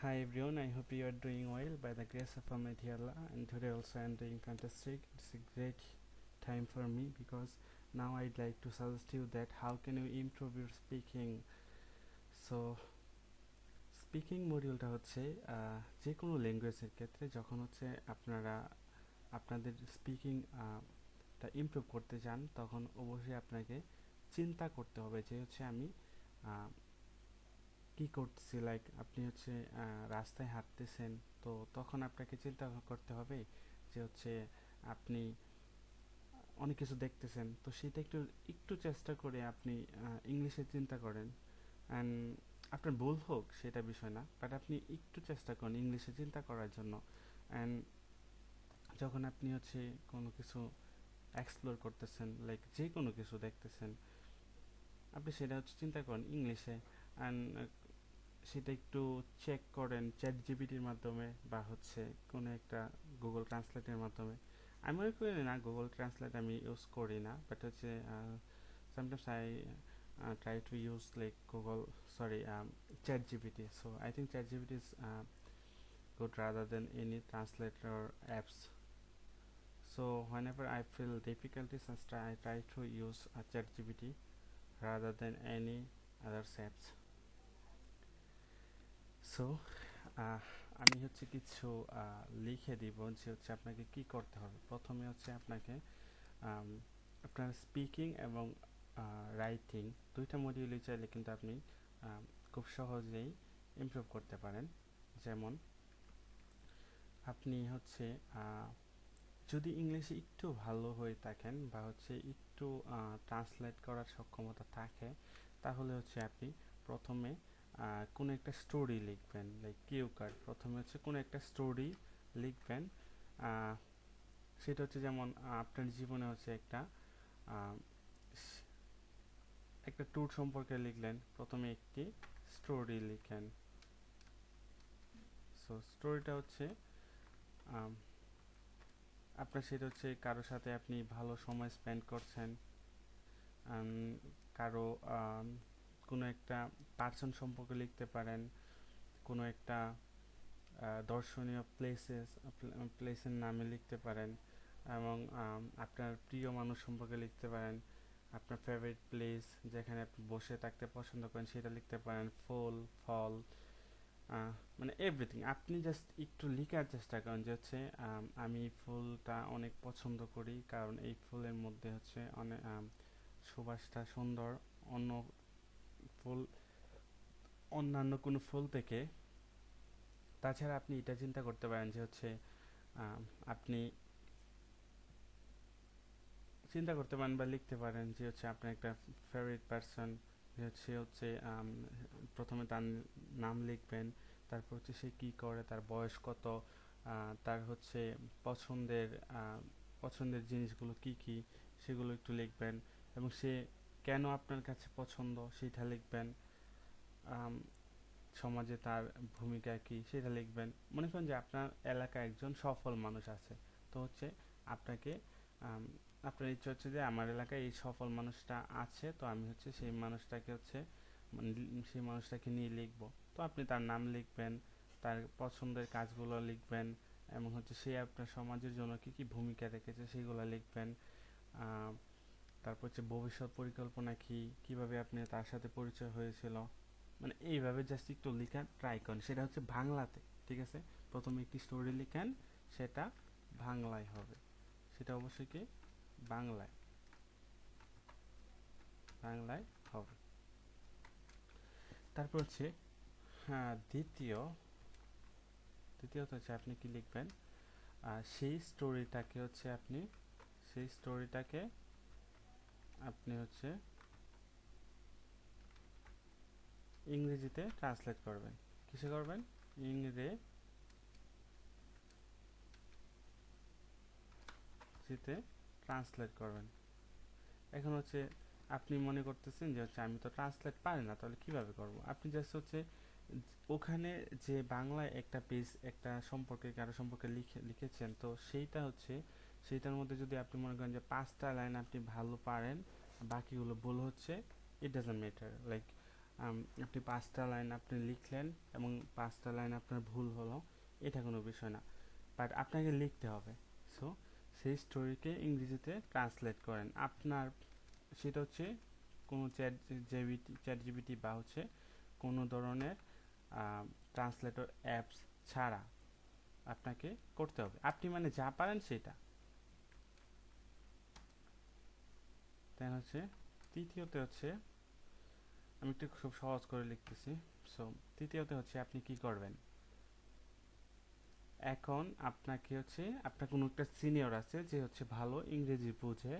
Hi everyone, I hope you are doing well by the grace of Almighty Allah, and today also I am doing fantastic. It's a great time for me because now I'd like to suggest you that how can you improve your speaking. So speaking মডিউলটা হচ্ছে যে কোনো ল্যাঙ্গুয়েজের ক্ষেত্রে যখন হচ্ছে আপনারা আপনাদের speaking টা ইমপ্রুভ করতে চান তখন অবশ্যই আপনাকে চিন্তা করতে হবে যে হচ্ছে আমি আহ, কি করতেছি, লাইক আপনি হচ্ছে রাস্তায় হাঁটতেছেন, তো তখন আপনাকে চিন্তা করতে হবে যে হচ্ছে আপনি অনেক কিছু দেখতেছেন, তো সেটা একটু একটু চেষ্টা করে আপনি ইংলিশে চিন্তা করেন। অ্যান্ড আপনার ভুল হোক সেটা বিষয় না, বাট আপনি একটু চেষ্টা করেন ইংলিশে চিন্তা করার জন্য। অ্যান্ড যখন আপনি হচ্ছে কোনো কিছু এক্সপ্লোর করতেছেন, লাইক যে কোনো কিছু দেখতেছেন, আপনি সেটা হচ্ছে চিন্তা করেন ইংলিশে। অ্যান্ড সেটা একটু চেক করেন চ্যাট জিপিটির মাধ্যমে বা হচ্ছে কোনো একটা গুগল ট্রান্সলেটের মাধ্যমে। আমি মনে করি না গুগল ট্রান্সলেট আমি ইউজ করি না, বাট হচ্ছে sometimes I try to use like Google, sorry, chat GPT. So I think chat GPT is good rather than any translator apps. So whenever I feel difficulties, I try to use chat GPT rather than any other apps. So আমি হচ্ছে কিছু লিখে দিব যে হচ্ছে আপনাকে কি করতে হবে। প্রথমে হচ্ছে আপনাকে আম, আপনার স্পিকিং এবং রাইটিং দুইটা মডিউলই চাইলে কিন্তু আপনি খুব সহজেই ইমপ্রুভ করতে পারেন। যেমন আপনি হচ্ছে যদি ইংলিশে একটু ভালো হয়ে থাকেন বা হচ্ছে একটু ট্রান্সলেট করার সক্ষমতা থাকে, তাহলে হচ্ছে আপনি প্রথমে কোনো একটা স্টোরি লিখবেন, লাইক কিউ কার্ড। প্রথমে হচ্ছে কোনো একটা স্টোরি লিখবেন। আহ, সেটা হচ্ছে যেমন আপনার জীবনে হচ্ছে আহ, একটা ট্যুর সম্পর্কে লিখলেন, প্রথমে একটি স্টোরি লিখেন। সো স্টোরিটা হচ্ছে আম, আপনার সেটা হচ্ছে কারোর সাথে আপনি ভালো সময় স্পেন্ড করছেন, আম, কারো কোনো একটা পার্সন সম্পর্কে লিখতে পারেন, কোনো একটা দর্শনীয় প্লেসের নামে লিখতে পারেন, এবং আপনার প্রিয় মানুষ সম্পর্কে লিখতে পারেন, আপনার ফেভারিট প্লেস যেখানে আপনি বসে থাকতে পছন্দ করেন সেটা লিখতে পারেন, ফুল ফল, মানে এভরিথিং। আপনি জাস্ট একটু লেখার চেষ্টা করেন যে হচ্ছে আমি এই ফুলটা অনেক পছন্দ করি কারণ এই ফুলের মধ্যে হচ্ছে অনেক সুবাসটা সুন্দর, অন্য ফুল অন্যান্য কোনো ফুল থেকে। তাছাড়া আপনি এটা চিন্তা করতে পারেন যে হচ্ছে আম, আপনি চিন্তা করতে পারেন বা লিখতে পারেন যে হচ্ছে আপনার একটা ফেভারিট পারসন, যে হচ্ছে হচ্ছে প্রথমে তার নাম লিখবেন, তারপর হচ্ছে সে কি করে, তার বয়স কত, তার হচ্ছে পছন্দের আহ, পছন্দের জিনিসগুলো কি কি সেগুলো একটু লিখবেন, এবং সে কেন আপনার কাছে পছন্দ সেটা লিখবেন। আম, সমাজে তার ভূমিকা কি সেটা লিখবেন। মনে করেন যে আপনার এলাকায় একজন সফল মানুষ আছে, তো হচ্ছে আপনাকে আম, আপনার ইচ্ছা হচ্ছে যে আমার এলাকায় এই সফল মানুষটা আছে, তো আমি হচ্ছে সেই মানুষটাকে হচ্ছে সেই মানুষটাকে নিয়ে লিখবো। তো আপনি তার নাম লিখবেন, তার পছন্দের কাজগুলো লিখবেন, এবং হচ্ছে সে আপনার সমাজের জন্য কি কি ভূমিকা রেখেছে সেগুলো লিখবেন। আহ, তারপর হচ্ছে ভবিষ্যৎ পরিকল্পনা কি, কিভাবে আপনি তার সাথে পরিচয় হয়েছিল, মানে এইভাবে জাস্ট একটু লেখার ট্রাই করেন, সেটা হচ্ছে বাংলাতে। ঠিক আছে, প্রথমে একটি স্টোরি লিখেন, সেটা বাংলায় হবে, সেটা অবশ্যই কি বাংলায় বাংলায় হবে। তারপর হচ্ছে হ্যাঁ দ্বিতীয়ত হচ্ছে আপনি কি লিখবেন, সেই স্টোরিটাকে হচ্ছে সেই স্টোরিটাকে আপনি হচ্ছে ইংরেজিতে ট্রান্সলেট করবেন। কিসে করবেন? ইংরেজিতে ট্রান্সলেট করবেন। এখন হচ্ছে আপনি মনে করতেছেন যে হচ্ছে আমি তো ট্রান্সলেট পারি না, তাহলে কিভাবে করব? আপনি জাস্ট হচ্ছে ওখানে যে বাংলায় একটা পেজ একটা সম্পর্কে কারো সম্পর্কে লিখেছেন, তো সেইটা হচ্ছে সেইটার মধ্যে যদি আপনি মনে করেন যে 5টা লাইন আপনি ভালো পারেন, বাকিগুলো ভুল হচ্ছে, ইট ডাজন্ট ম্যাটার। লাইক আপনি 5টা লাইন আপনি লিখলেন এবং 5টা লাইন আপনার ভুল হলো, এটা কোনো বিষয় না, বাট আপনাকে লিখতে হবে। সো সেই স্টোরিকে ইংরেজিতে ট্রান্সলেট করেন আপনার, সেটা হচ্ছে কোনো চ্যাট জিপিটি বা হচ্ছে কোনো ধরনের ট্রান্সলেটর অ্যাপস ছাড়া আপনাকে করতে হবে, আপনি মানে যা পারেন সেটা। দেন হচ্ছে তৃতীয়তে হচ্ছে, আমি একটু খুব সহজ করে লিখতেছি। সো তৃতীয়তে হচ্ছে আপনি কি করবেন, এখন আপনাকে হচ্ছে আপনার কোনো একটা সিনিয়র আছে যে হচ্ছে ভালো ইংরেজি বুঝে,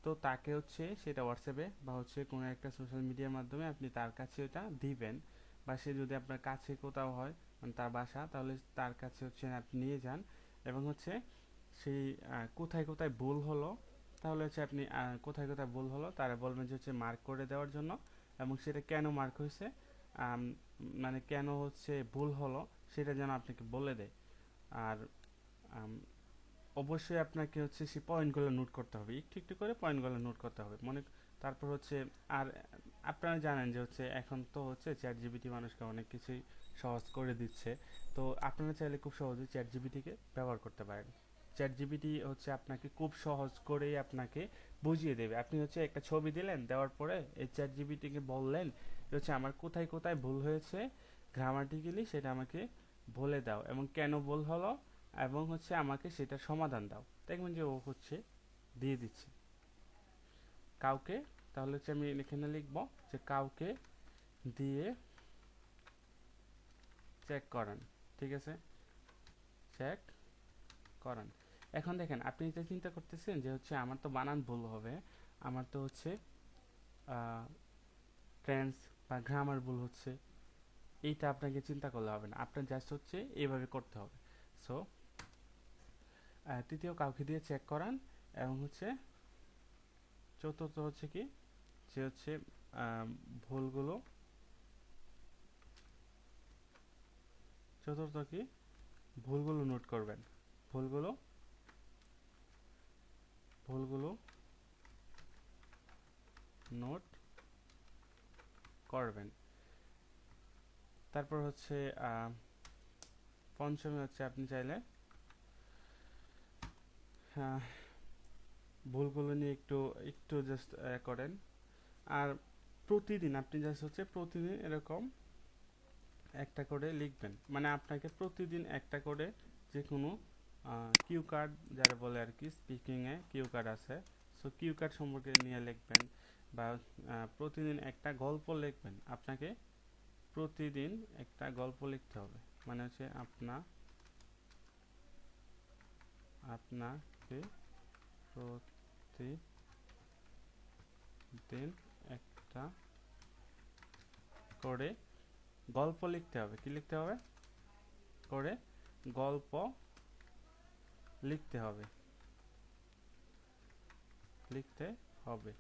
তো তাকে হচ্ছে সেটা হোয়াটসঅ্যাপে বা হচ্ছে কোনো একটা সোশ্যাল মিডিয়ার মাধ্যমে আপনি তার কাছে ওটা দিবেন, বা সে যদি আপনার কাছে কোথাও হয় মানে তার বাসা, তাহলে তার কাছে হচ্ছে আপনি নিয়ে যান এবং হচ্ছে সেই কোথায় কোথায় ভুল হলো, তাহলে হচ্ছে আপনি কোথায় কোথায় ভুল হলো তারা বলবেন যে হচ্ছে মার্ক করে দেওয়ার জন্য, এবং সেটা কেন মার্ক হয়েছে, আম, মানে কেন হচ্ছে ভুল হলো সেটা যেন আপনাকে বলে দেয়। আর আম, অবশ্যই আপনাকে হচ্ছে সেই পয়েন্টগুলো নোট করতে হবে, একটু একটু করে পয়েন্টগুলো নোট করতে হবে তারপর হচ্ছে আর আপনারা জানেন যে হচ্ছে এখন তো হচ্ছে চ্যাট জিপিটি মানুষকে অনেক কিছুই সহজ করে দিচ্ছে, তো আপনারা চাইলে খুব সহজে চ্যাট জিপিটিকে ব্যবহার করতে পারেন। চ্যাট জিপিটি হচ্ছে আপনাকে খুব সহজ করেই আপনাকে বুঝিয়ে দেবে, আপনি হচ্ছে একটা ছবি দিলেন, দেওয়ার পরে এই চ্যাট জিপিটিকে বললেন যে হচ্ছে আমার কোথায় কোথায় ভুল হয়েছে গ্রামাটিক্যালি সেটা আমাকে বলে দাও এবং কেন ভুল হলো, এবং হচ্ছে আমাকে সেটা সমাধান দাও, দেখবেন যে ও হচ্ছে দিয়ে দিচ্ছে কাউকে। তাহলে হচ্ছে আমি এখানে লিখবো যে কাউকে দিয়ে চেক করান, ঠিক আছে, চেক করান। এখন দেখেন আপনি যে চিন্তা করতেছেন যে হচ্ছে আমার তো বানান ভুল হবে, আমার তো হচ্ছে টেন্স বা গ্রামার ভুল হচ্ছে, এইটা আপনাকে চিন্তা করলে হবে না, আপনার জাস্ট হচ্ছে এইভাবে করতে হবে। সো তৃতীয় কাউকে দিয়ে চেক করান, এবং হচ্ছে চতুর্থ হচ্ছে কি যে হচ্ছে ভুলগুলো, চতুর্থ কি ভুলগুলো নোট করবেন, ভুলগুলো ভুলগুলো নোট করবেন। তারপর হচ্ছে পঞ্চমে হচ্ছে আপনি চাইলে আহ, ভুলগুলো নিয়ে একটু একটু জাস্ট করেন। আর প্রতিদিন আপনি জাস্ট হচ্ছে প্রতিদিন এরকম একটা করে লিখবেন, মানে আপনাকে প্রতিদিন একটা করে যে কোনো কিউ কার্ড যারা বলে আর কি, স্পিকিংয়ে কিউ কার্ড আছে, সো কিউ কার্ড সম্পর্কে নিয়ে লিখবেন, বা প্রতিদিন একটা গল্প লিখবেন, আপনাকে প্রতিদিন একটা গল্প লিখতে হবে, মানে হচ্ছে আপনাকে প্রতিদিন একটা করে গল্প লিখতে হবে, কি লিখতে হবে করে গল্প লিখতে হবে, লিখতে হবে।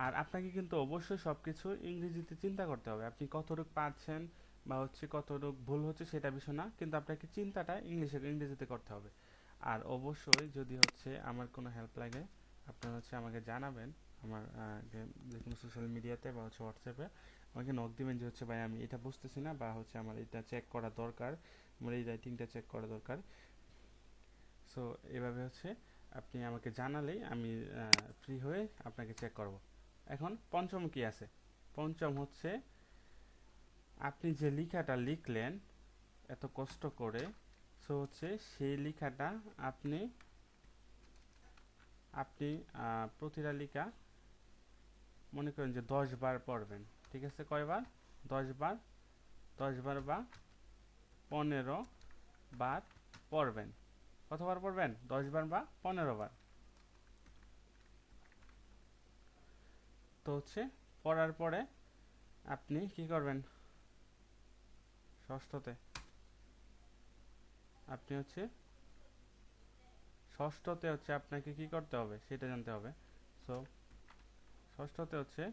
আর আপনাকে কিন্তু অবশ্যই সবকিছু ইংরেজিতে চিন্তা করতে হবে, আপনি কতটুকু পারছেন বা হচ্ছে কতটুকু ভুল হচ্ছে সেটা বিষয় না, কিন্তু আপনাকে চিন্তাটা ইংরেজিতে করতে হবে। আর অবশ্যই যদি হচ্ছে আমার কোনো হেল্প লাগে আপনারা হচ্ছে আমাকে জানাবেন, আমার যে কোনো সোশ্যাল মিডিয়াতে বা হচ্ছে হোয়াটসঅ্যাপে আমাকে নক দিবেন যে হচ্ছে ভাই আমি এটা বুঝতেছি না, বা হচ্ছে আমার এটা চেক করা দরকার, আমার এই রাইটিংটা চেক করা দরকার। সো এভাবে হচ্ছে আপনি আমাকে জানালেই আমি ফ্রি হয়ে আপনাকে চেক করব। এখন পঞ্চম কি আছে, পঞ্চম হচ্ছে আপনি যে লেখাটা লিখলেন এত কষ্ট করে, সো হচ্ছে সেই লেখাটা আপনি আপনি প্রতিটা লেখা মনে করেন যে 10 বার পড়বেন, ঠিক আছে, কয়বার, 10 বার, 10 বার বা 15 বার পড়বেন, কতবার পড়বেন, 10 বার বা 15 বার। তো হচ্ছে পড়ার পরে আপনি কি করবেন, ষষ্ঠতে আপনি হচ্ছে ষষ্ঠতে হচ্ছে আপনাকে কি করতে হবে সেটা জানতে হবে। সো ষষ্ঠতে হচ্ছে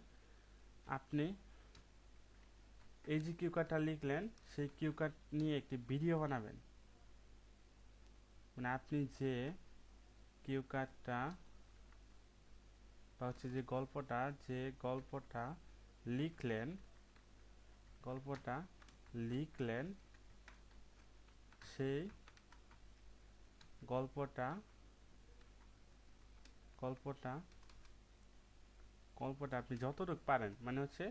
আপনি এই যে কিউ কার্ডটা লিখলেন সেই কিউ কার্ড নিয়ে একটি ভিডিও বানাবেন, মানে আপনি যে কিউ কার্ডটা বা হচ্ছে যে গল্পটা লিখলেন গল্পটা লিখলেন, সেই গল্পটা গল্পটা গল্পটা আপনি যতটুকু পারেন, মানে হচ্ছে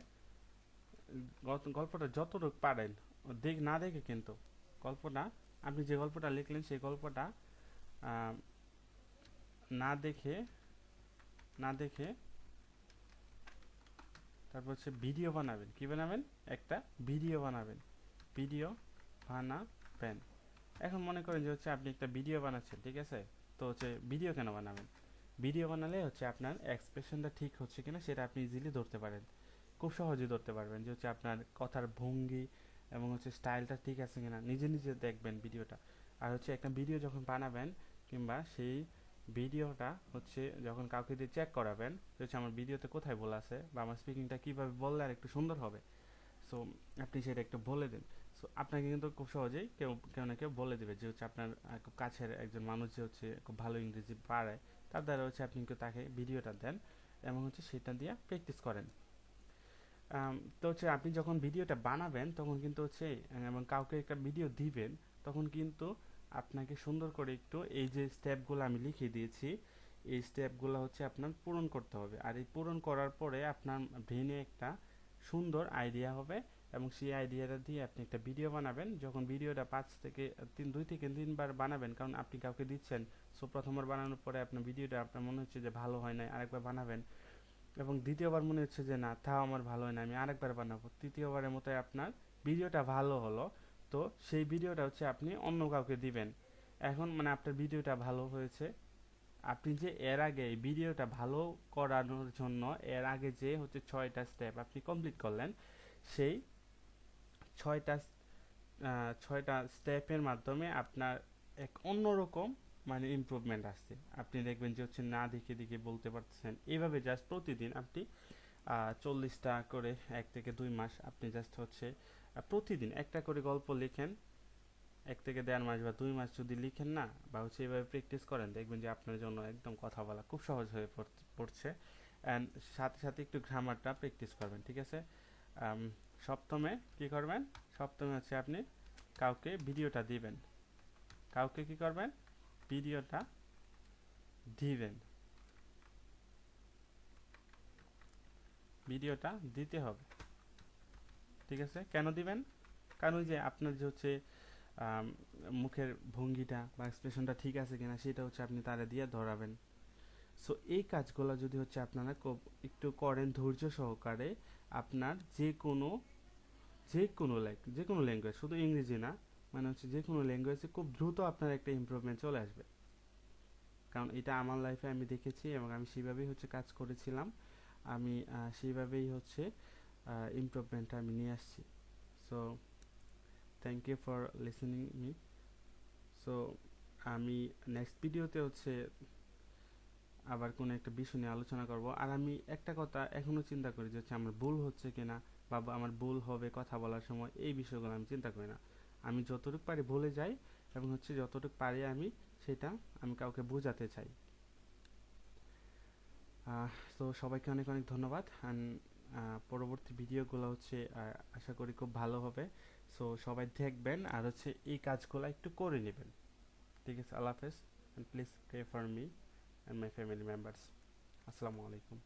গল্পটা যতটুকু পারেন না দেখে, কিন্তু গল্পটা আপনি যে গল্পটা লিখলেন সেই গল্পটা আহ, না দেখে না দেখে তারপর হচ্ছে ভিডিও বানাবেন। কি বানাবেন? একটা ভিডিও বানাবেন। ভিডিও বানাবেন। এখন মনে করেন যে হচ্ছে আপনি একটা ভিডিও বানাচ্ছেন, ঠিক আছে? তো হচ্ছে ভিডিও কেন বানাবেন? ভিডিও বানালে হচ্ছে আপনার এক্সপ্রেশনটা ঠিক হচ্ছে কিনা সেটা আপনি ইজিলি ধরতে পারেন, খুব সহজে ধরতে পারবেন যে হচ্ছে আপনার কথার ভঙ্গি এবং হচ্ছে স্টাইলটা ঠিক আছে কিনা নিজে নিজে দেখবেন ভিডিওটা। আর হচ্ছে একটা ভিডিও যখন বানাবেন কিংবা সেই ভিডিওটা হচ্ছে যখন কাউকে দিয়ে চেক করাবেন যে হচ্ছে আমার ভিডিওতে কোথায় ভুল আছে বা আমার স্পিকিংটা কীভাবে বললে আর একটু সুন্দর হবে, সো আপনি সেটা একটু বলে দিন। সো আপনাকে কিন্তু খুব সহজেই কেউ কেউ না কেউ বলে দেবে যে হচ্ছে আপনার খুব কাছের একজন মানুষ যে হচ্ছে খুব ভালো ইংরেজি পারে, তার দ্বারা হচ্ছে আপনি কিন্তু তাকে ভিডিওটা দেন এবং হচ্ছে সেটা দিয়ে প্র্যাকটিস করেন। তো হচ্ছে আপনি যখন ভিডিওটা বানাবেন তখন কিন্তু হচ্ছে এবং কাউকে একটা ভিডিও দিবেন, তখন কিন্তু আপনাকে সুন্দর করে একটু এই যে স্টেপগুলো আমি লিখে দিয়েছি, এই স্টেপগুলো হচ্ছে আপনার পূরণ করতে হবে। আর এই পূরণ করার পরে আপনার ব্রেনে একটা সুন্দর আইডিয়া হবে এবং সেই আইডিয়াটা দিয়ে আপনি একটা ভিডিও বানাবেন। যখন ভিডিওটা 2 থেকে 3 বার বানাবেন, কারণ আপনি কাউকে দিচ্ছেন, সো প্রথমবার বানানোর পরে আপনার ভিডিওটা আপনার মনে হচ্ছে যে ভালো হয় না, আরেকবার বানাবেন এবং দ্বিতীয়বার মনে হচ্ছে যে না, তাও আমার ভালো হয় না, আমি আরেকবার বানাবো। তৃতীয়বারের মতো আপনার ভিডিওটা ভালো হলো, তো সেই ভিডিওটা হচ্ছে আপনি অন্য কাউকে দিবেন। এখন মানে আপনার ভিডিওটা ভালো হয়েছে, আপনি যে এর আগে এই ভিডিওটা ভালো করানোর জন্য এর আগে যে হচ্ছে 6টা স্টেপ আপনি কমপ্লিট করলেন, সেই ছয়টা 6টা স্টেপের মাধ্যমে আপনার এক অন্যরকম মানে ইমপ্রুভমেন্ট আসছে। আপনি দেখবেন যে হচ্ছে না দেখে দেখে বলতে পারতেছেন। এইভাবে জাস্ট প্রতিদিন আপনি 40টা করে 1 থেকে 2 মাস আপনি জাস্ট হচ্ছে প্রতিদিন একটা করে গল্প লিখেন। 1 থেকে 1.5 মাস বা 2 মাস যদি লিখেন না বা হচ্ছে এইভাবে প্র্যাকটিস করেন, দেখবেন যে আপনার জন্য একদম কথা বলা খুব সহজ হয়ে পড়ছে। অ্যান্ড সাথে সাথে একটু গ্রামারটা প্র্যাকটিস করবেন, ঠিক আছে? আম, সপ্তমে কি করবেন? সপ্তমে হচ্ছে আপনি কাউকে ভিডিওটা দিবেন। কাউকে কি করবেন? ভিডিওটা দিবেন। ভিডিওটা দিতে হবে, ঠিক আছে? কেন দিবেন? কারণ ওই যে আপনার যে হচ্ছে আম, মুখের ভঙ্গিটা বা এক্সপ্রেশনটা ঠিক আছে কিনা সেটা হচ্ছে আপনি তারা দিয়ে ধরাবেন। সো এই কাজগুলো যদি হচ্ছে আপনারা একটু করেন ধৈর্য সহকারে, আপনার যে কোনো ল্যাঙ্গুয়েজ, শুধু ইংরেজি না, মানে হচ্ছে যে কোনো ল্যাঙ্গুয়েজে খুব দ্রুত আপনার একটা ইমপ্রুভমেন্ট চলে আসবে। কারণ এটা আমার লাইফে আমি দেখেছি এবং আমি সেইভাবেই হচ্ছে কাজ করেছিলাম। আমি সেইভাবেই হচ্ছে ইমপ্রুভমেন্টটা আমি নিয়ে আসছি। So thank you for listening me. So আমি নেক্সট ভিডিওতে হচ্ছে আবার কোনো একটা বিষয় নিয়ে আলোচনা করব। আর আমি একটা কথা এখনো চিন্তা করি যে হচ্ছে আমার ভুল হচ্ছে কিনা বা আমার ভুল হবে কথা বলার সময়, এই বিষয়গুলো আমি চিন্তা করি না। আমি যতটুকু পারি বলে যাই এবং হচ্ছে যতটুকু পারি আমি সেটা আমি কাউকে বোঝাতে চাই। তো সবাইকে অনেক অনেক ধন্যবাদ। অ্যান্ড পরবর্তী ভিডিওগুলো হচ্ছে আশা করি খুব ভালো হবে। সো সবাই দেখবেন আর হচ্ছে এই কাজগুলো একটু করে নেবেন, ঠিক আছে? আল্লাহ হাফেজ, and please pray for me and my family members. আসসালামু আলাইকুম।